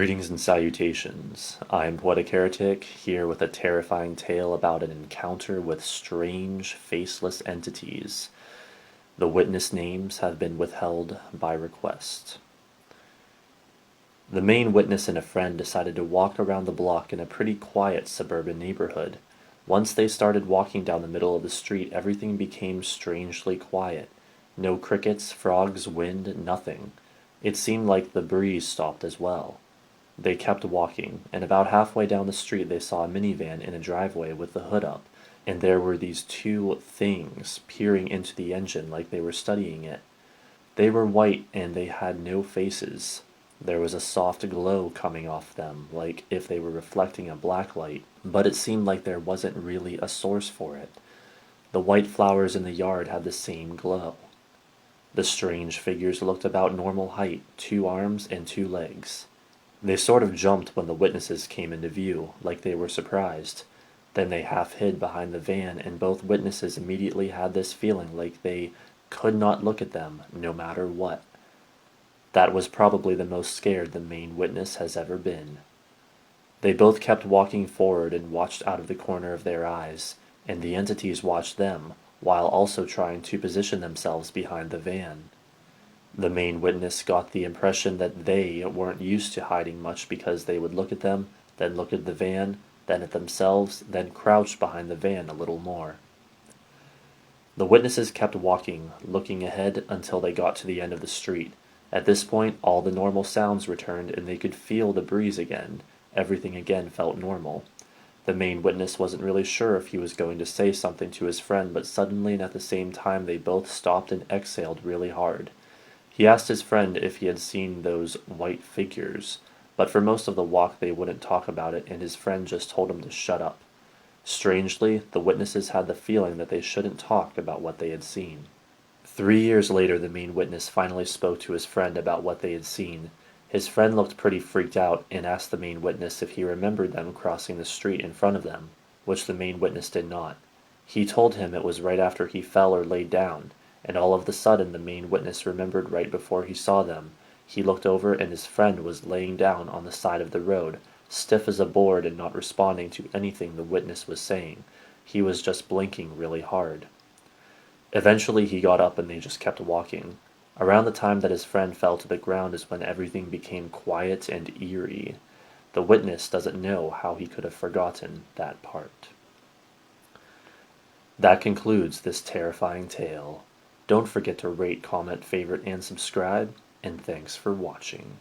Greetings and salutations. I'm Poetic Heretic, here with a terrifying tale about an encounter with strange, faceless entities. The witness names have been withheld by request. The main witness and a friend decided to walk around the block in a pretty quiet suburban neighborhood. Once they started walking down the middle of the street, everything became strangely quiet. No crickets, frogs, wind, nothing. It seemed like the breeze stopped as well. They kept walking, and about halfway down the street they saw a minivan in a driveway with the hood up, and there were these two things peering into the engine like they were studying it. They were white and they had no faces. There was a soft glow coming off them, like if they were reflecting a black light, but it seemed like there wasn't really a source for it. The white flowers in the yard had the same glow. The strange figures looked about normal height, 2 arms and 2 legs. They sort of jumped when the witnesses came into view, like they were surprised. Then they half hid behind the van, and both witnesses immediately had this feeling like they could not look at them, no matter what. That was probably the most scared the main witness has ever been. They both kept walking forward and watched out of the corner of their eyes, and the entities watched them, while also trying to position themselves behind the van. The main witness got the impression that they weren't used to hiding much because they would look at them, then look at the van, then at themselves, then crouch behind the van a little more. The witnesses kept walking, looking ahead until they got to the end of the street. At this point, all the normal sounds returned and they could feel the breeze again. Everything again felt normal. The main witness wasn't really sure if he was going to say something to his friend, but suddenly and at the same time they both stopped and exhaled really hard. He asked his friend if he had seen those white figures, but for most of the walk they wouldn't talk about it, and his friend just told him to shut up. Strangely, the witnesses had the feeling that they shouldn't talk about what they had seen. 3 years later, the main witness finally spoke to his friend about what they had seen. His friend looked pretty freaked out and asked the main witness if he remembered them crossing the street in front of them, which the main witness did not. He told him it was right after he fell or laid down, and all of the sudden the main witness remembered right before he saw them. He looked over and his friend was laying down on the side of the road, stiff as a board and not responding to anything the witness was saying. He was just blinking really hard. Eventually he got up and they just kept walking. Around the time that his friend fell to the ground is when everything became quiet and eerie. The witness doesn't know how he could have forgotten that part. That concludes this terrifying tale. Don't forget to rate, comment, favorite, and subscribe, and thanks for watching.